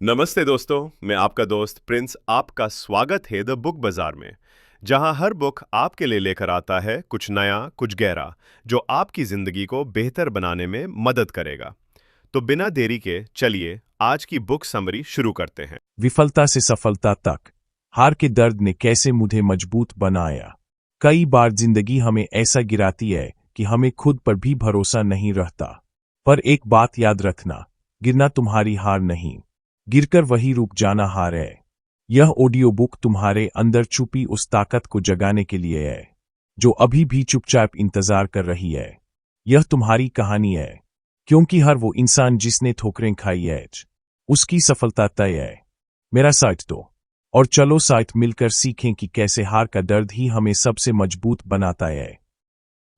नमस्ते दोस्तों, मैं आपका दोस्त प्रिंस आपका स्वागत है द बुक बाजार में, जहां हर बुक आपके लिए लेकर आता है कुछ नया, कुछ गहरा, जो आपकी जिंदगी को बेहतर बनाने में मदद करेगा। तो बिना देरी के चलिए आज की बुक समरी शुरू करते हैं। विफलता से सफलता तक, हार के दर्द ने कैसे मुझे मजबूत बनाया। कई बार जिंदगी हमें ऐसा गिराती है कि हमें खुद पर भी भरोसा नहीं रहता। पर एक बात याद रखना, गिरना तुम्हारी हार नहीं, गिरकर वही रुक जाना हार है। यह ऑडियो बुक तुम्हारे अंदर छुपी उस ताकत को जगाने के लिए है, जो अभी भी चुपचाप इंतजार कर रही है। यह तुम्हारी कहानी है, क्योंकि हर वो इंसान जिसने ठोकरें खाई है, उसकी सफलता तय है। मेरा साथ दो, और चलो साथ मिलकर सीखें कि कैसे हार का दर्द ही हमें सबसे मजबूत बनाता है।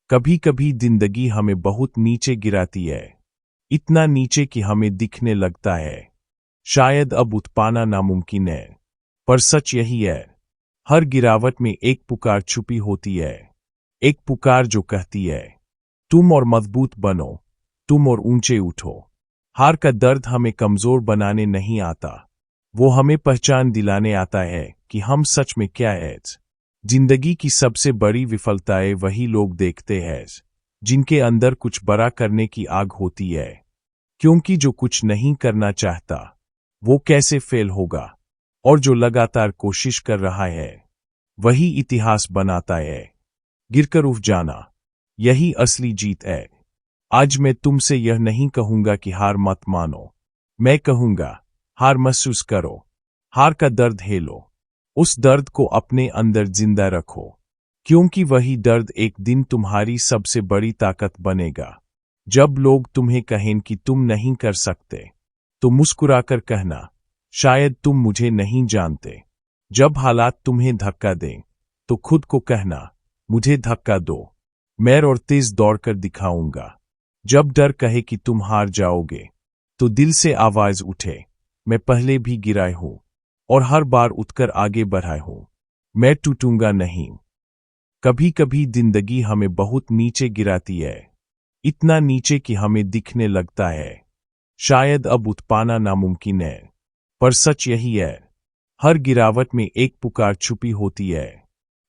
कभी कभी जिंदगी हमें बहुत नीचे गिराती है, इतना नीचे कि हमें दिखने लगता है शायद अब उठ पाना नामुमकिन है। पर सच यही है, हर गिरावट में एक पुकार छुपी होती है, एक पुकार जो कहती है तुम और मजबूत बनो, तुम और ऊंचे उठो। हार का दर्द हमें कमजोर बनाने नहीं आता, वो हमें पहचान दिलाने आता है कि हम सच में क्या है। जिंदगी की सबसे बड़ी विफलताएं वही लोग देखते हैं जिनके अंदर कुछ बड़ा करने की आग होती है, क्योंकि जो कुछ नहीं करना चाहता वो कैसे फेल होगा, और जो लगातार कोशिश कर रहा है वही इतिहास बनाता है। गिरकर उठ जाना, यही असली जीत है। आज मैं तुमसे यह नहीं कहूंगा कि हार मत मानो, मैं कहूंगा हार महसूस करो, हार का दर्द हेलो, उस दर्द को अपने अंदर जिंदा रखो, क्योंकि वही दर्द एक दिन तुम्हारी सबसे बड़ी ताकत बनेगा। जब लोग तुम्हें कहें कि तुम नहीं कर सकते, तो मुस्कुराकर कहना शायद तुम मुझे नहीं जानते। जब हालात तुम्हें धक्का दें, तो खुद को कहना मुझे धक्का दो, मैं और तेज दौड़कर दिखाऊंगा। जब डर कहे कि तुम हार जाओगे, तो दिल से आवाज उठे मैं पहले भी गिरा हूं, और हर बार उठकर आगे बढ़ा हूं, मैं टूटूंगा नहीं। कभी कभी जिंदगी हमें बहुत नीचे गिराती है, इतना नीचे कि हमें दिखने लगता है शायद अब उठ पाना नामुमकिन है। पर सच यही है, हर गिरावट में एक पुकार छुपी होती है,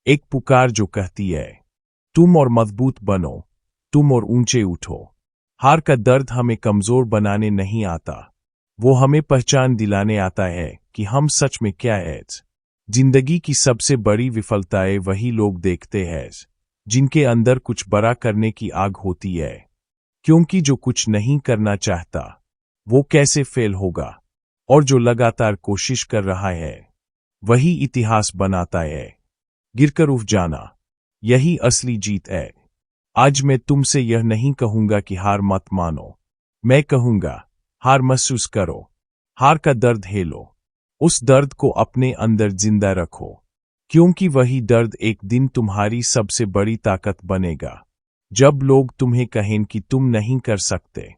एक पुकार जो कहती है तुम और मजबूत बनो, तुम और ऊंचे उठो। हार का दर्द हमें कमजोर बनाने नहीं आता, वो हमें पहचान दिलाने आता है कि हम सच में क्या है। जिंदगी की सबसे बड़ी विफलताएं वही लोग देखते हैं जिनके अंदर कुछ बड़ा करने की आग होती है, क्योंकि जो कुछ नहीं करना चाहता वो कैसे फेल होगा, और जो लगातार कोशिश कर रहा है वही इतिहास बनाता है। गिरकर उठ जाना, यही असली जीत है। आज मैं तुमसे यह नहीं कहूंगा कि हार मत मानो, मैं कहूंगा हार महसूस करो, हार का दर्द हेलो, उस दर्द को अपने अंदर जिंदा रखो, क्योंकि वही दर्द एक दिन तुम्हारी सबसे बड़ी ताकत बनेगा। जब लोग तुम्हें कहें कि तुम नहीं कर सकते,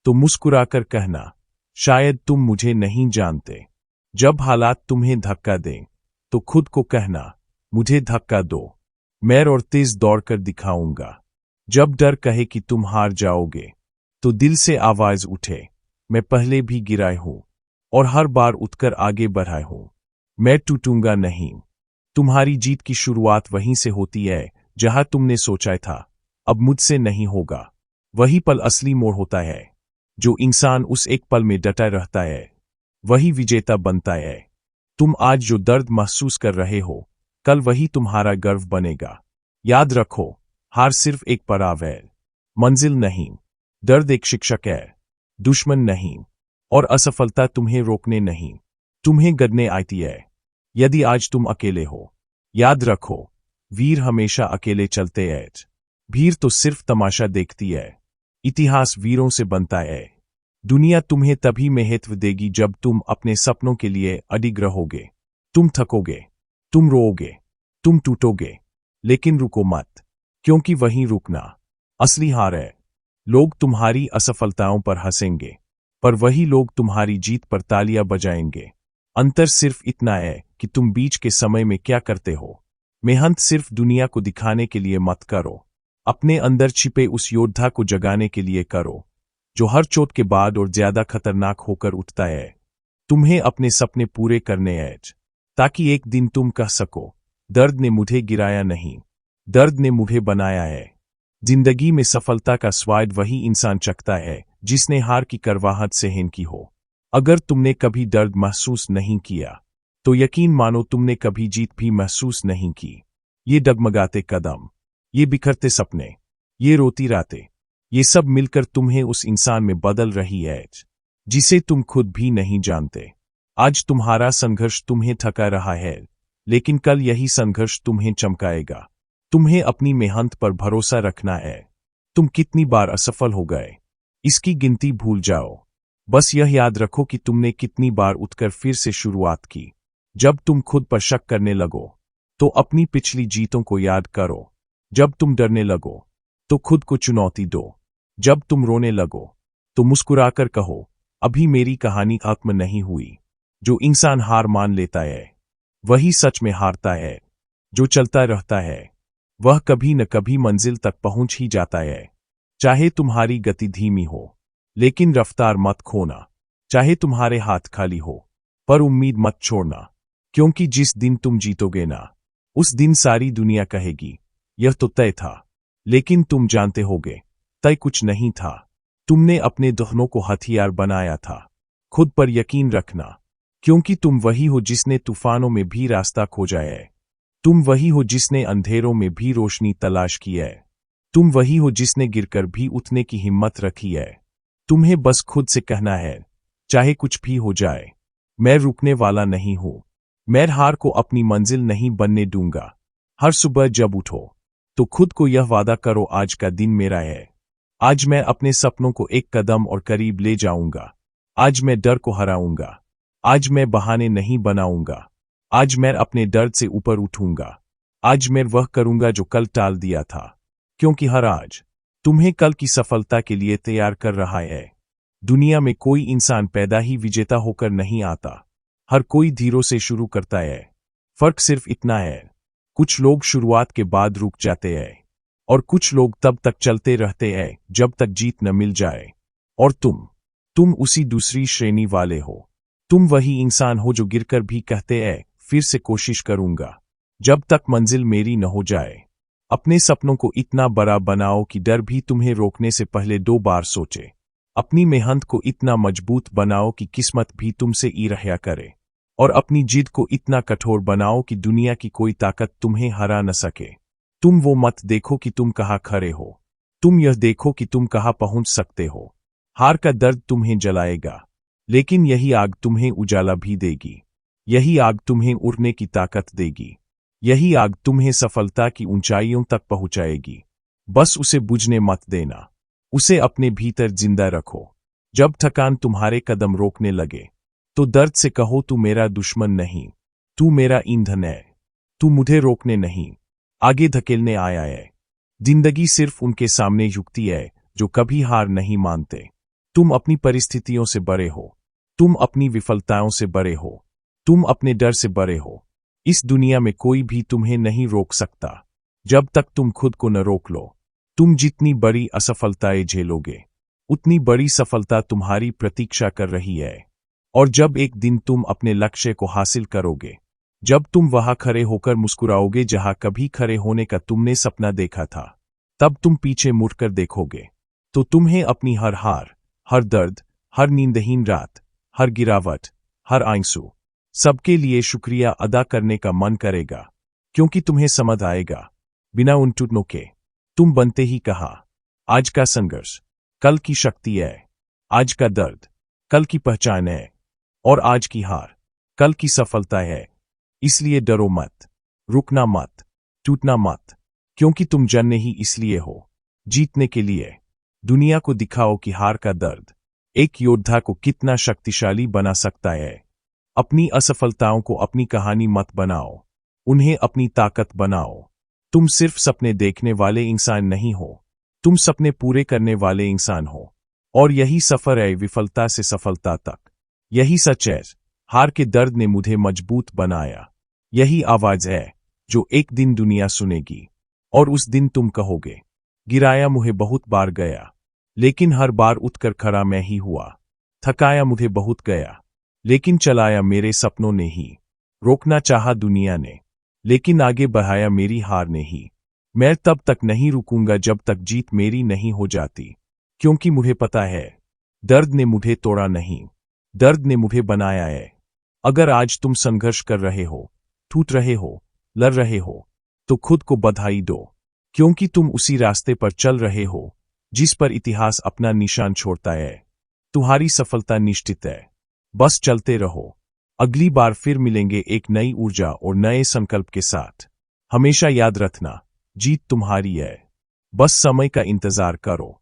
तो मुस्कुराकर कहना शायद तुम मुझे नहीं जानते। जब हालात तुम्हें धक्का दें, तो खुद को कहना मुझे धक्का दो, मैं और तेज दौड़कर दिखाऊंगा। जब डर कहे कि तुम हार जाओगे, तो दिल से आवाज उठे मैं पहले भी गिरा हूं, और हर बार उठकर आगे बढ़ा हूं, मैं टूटूंगा नहीं। तुम्हारी जीत की शुरुआत वहीं से होती है जहां तुमने सोचा था अब मुझसे नहीं होगा। वही पल असली मोड़ होता है, जो इंसान उस एक पल में डटा रहता है वही विजेता बनता है। तुम आज जो दर्द महसूस कर रहे हो, कल वही तुम्हारा गर्व बनेगा। याद रखो, हार सिर्फ एक पड़ाव है, मंजिल नहीं। दर्द एक शिक्षक है, दुश्मन नहीं, और असफलता तुम्हें रोकने नहीं, तुम्हें गढ़ने आती है। यदि आज तुम अकेले हो, याद रखो वीर हमेशा अकेले चलते हैं, भीड़ तो सिर्फ तमाशा देखती है, इतिहास वीरों से बनता है। दुनिया तुम्हें तभी महत्व देगी जब तुम अपने सपनों के लिए अडिग रहोगे। तुम थकोगे, तुम रोओगे, तुम टूटोगे, लेकिन रुको मत, क्योंकि वहीं रुकना असली हार है। लोग तुम्हारी असफलताओं पर हंसेंगे, पर वही लोग तुम्हारी जीत पर तालियां बजाएंगे। अंतर सिर्फ इतना है कि तुम बीच के समय में क्या करते हो। मेहनत सिर्फ दुनिया को दिखाने के लिए मत करो, अपने अंदर छिपे उस योद्धा को जगाने के लिए करो, जो हर चोट के बाद और ज्यादा खतरनाक होकर उठता है। तुम्हें अपने सपने पूरे करने हैं, ताकि एक दिन तुम कह सको, दर्द ने मुझे गिराया नहीं, दर्द ने मुझे बनाया है। जिंदगी में सफलता का स्वाद वही इंसान चखता है जिसने हार की करवाहट सहन की हो। अगर तुमने कभी दर्द महसूस नहीं किया, तो यकीन मानो तुमने कभी जीत भी महसूस नहीं की। ये डगमगाते कदम, ये बिखरते सपने, ये रोती रातें, ये सब मिलकर तुम्हें उस इंसान में बदल रही है जिसे तुम खुद भी नहीं जानते। आज तुम्हारा संघर्ष तुम्हें थका रहा है, लेकिन कल यही संघर्ष तुम्हें चमकाएगा। तुम्हें अपनी मेहनत पर भरोसा रखना है। तुम कितनी बार असफल हो गए, इसकी गिनती भूल जाओ। बस यह याद रखो कि तुमने कितनी बार उठकर फिर से शुरुआत की। जब तुम खुद पर शक करने लगो, तो अपनी पिछली जीतों को याद करो। जब तुम डरने लगो, तो खुद को चुनौती दो। जब तुम रोने लगो, तो मुस्कुराकर कहो, अभी मेरी कहानी खत्म नहीं हुई। जो इंसान हार मान लेता है, वही सच में हारता है। जो चलता रहता है, वह कभी न कभी मंजिल तक पहुंच ही जाता है। चाहे तुम्हारी गति धीमी हो, लेकिन रफ्तार मत खोना। चाहे तुम्हारे हाथ खाली हो, पर उम्मीद मत छोड़ना। क्योंकि जिस दिन तुम जीतोगे ना, उस दिन सारी दुनिया कहेगी, यह तो तय था। लेकिन तुम जानते होगे, तय कुछ नहीं था। तुमने अपने दुश्मनों को हथियार बनाया था। खुद पर यकीन रखना, क्योंकि तुम वही हो जिसने तूफानों में भी रास्ता खोजा है। तुम वही हो जिसने अंधेरों में भी रोशनी तलाश की है। तुम वही हो जिसने गिरकर भी उठने की हिम्मत रखी है। तुम्हें बस खुद से कहना है, चाहे कुछ भी हो जाए, मैं रुकने वाला नहीं हूं। मैं हार को अपनी मंजिल नहीं बनने दूंगा। हर सुबह जब उठो, तो खुद को यह वादा करो, आज का दिन मेरा है। आज मैं अपने सपनों को एक कदम और करीब ले जाऊंगा। आज मैं डर को हराऊंगा। आज मैं बहाने नहीं बनाऊंगा। आज मैं अपने दर्द से ऊपर उठूंगा। आज मैं वह करूंगा जो कल टाल दिया था। क्योंकि हर आज तुम्हें कल की सफलता के लिए तैयार कर रहा है। दुनिया में कोई इंसान पैदा ही विजेता होकर नहीं आता। हर कोई धीरे से शुरू करता है। फर्क सिर्फ इतना है, कुछ लोग शुरुआत के बाद रुक जाते हैं, और कुछ लोग तब तक चलते रहते हैं जब तक जीत न मिल जाए। और तुम उसी दूसरी श्रेणी वाले हो। तुम वही इंसान हो जो गिरकर भी कहते हैं, फिर से कोशिश करूंगा, जब तक मंजिल मेरी न हो जाए। अपने सपनों को इतना बड़ा बनाओ कि डर भी तुम्हें रोकने से पहले 2 बार सोचे। अपनी मेहनत को इतना मजबूत बनाओ कि किस्मत भी तुमसे ईर्ष्या करे। और अपनी जिद को इतना कठोर बनाओ कि दुनिया की कोई ताकत तुम्हें हरा न सके। तुम वो मत देखो कि तुम कहाँ खड़े हो, तुम यह देखो कि तुम कहाँ पहुंच सकते हो। हार का दर्द तुम्हें जलाएगा, लेकिन यही आग तुम्हें उजाला भी देगी। यही आग तुम्हें उड़ने की ताकत देगी। यही आग तुम्हें सफलता की ऊंचाइयों तक पहुंचाएगी। बस उसे बुझने मत देना, उसे अपने भीतर जिंदा रखो। जब थकान तुम्हारे कदम रोकने लगे, तो दर्द से कहो, तू मेरा दुश्मन नहीं, तू मेरा ईंधन है। तू मुझे रोकने नहीं, आगे धकेलने आया है। जिंदगी सिर्फ उनके सामने झुकती है जो कभी हार नहीं मानते। तुम अपनी परिस्थितियों से बड़े हो, तुम अपनी विफलताओं से बड़े हो, तुम अपने डर से बड़े हो। इस दुनिया में कोई भी तुम्हें नहीं रोक सकता, जब तक तुम खुद को न रोक लो। तुम जितनी बड़ी असफलताएं झेलोगे, उतनी बड़ी सफलता तुम्हारी प्रतीक्षा कर रही है। और जब एक दिन तुम अपने लक्ष्य को हासिल करोगे, जब तुम वहां खड़े होकर मुस्कुराओगे जहां कभी खड़े होने का तुमने सपना देखा था, तब तुम पीछे मुड़कर देखोगे, तो तुम्हें अपनी हर हार, हर दर्द, हर नींदहीन रात, हर गिरावट, हर आंसू, सबके लिए शुक्रिया अदा करने का मन करेगा। क्योंकि तुम्हें समझ आएगा, बिना उन टूटनों के तुम बनते ही कहा। आज का संघर्ष कल की शक्ति है, आज का दर्द कल की पहचान है, और आज की हार कल की सफलता है। इसलिए डरो मत, रुकना मत, टूटना मत, क्योंकि तुम जन्मे ही इसलिए हो, जीतने के लिए। दुनिया को दिखाओ कि हार का दर्द एक योद्धा को कितना शक्तिशाली बना सकता है। अपनी असफलताओं को अपनी कहानी मत बनाओ, उन्हें अपनी ताकत बनाओ। तुम सिर्फ सपने देखने वाले इंसान नहीं हो, तुम सपने पूरे करने वाले इंसान हो। और यही सफर है विफलता से सफलता तक। यही सच है, हार के दर्द ने मुझे मजबूत बनाया। यही आवाज है जो एक दिन दुनिया सुनेगी, और उस दिन तुम कहोगे, गिराया मुझे बहुत बार गया, लेकिन हर बार उठकर खड़ा मैं ही हुआ। थकाया मुझे बहुत गया, लेकिन चलाया मेरे सपनों ने ही। रोकना चाहा दुनिया ने, लेकिन आगे बढ़ाया मेरी हार ने ही। मैं तब तक नहीं रुकूंगा जब तक जीत मेरी नहीं हो जाती, क्योंकि मुझे पता है दर्द ने मुझे तोड़ा नहीं, दर्द ने मुझे बनाया है। अगर आज तुम संघर्ष कर रहे हो, टूट रहे हो, लड़ रहे हो, तो खुद को बधाई दो, क्योंकि तुम उसी रास्ते पर चल रहे हो जिस पर इतिहास अपना निशान छोड़ता है। तुम्हारी सफलता निश्चित है, बस चलते रहो। अगली बार फिर मिलेंगे एक नई ऊर्जा और नए संकल्प के साथ। हमेशा याद रखना, जीत तुम्हारी है, बस समय का इंतजार करो।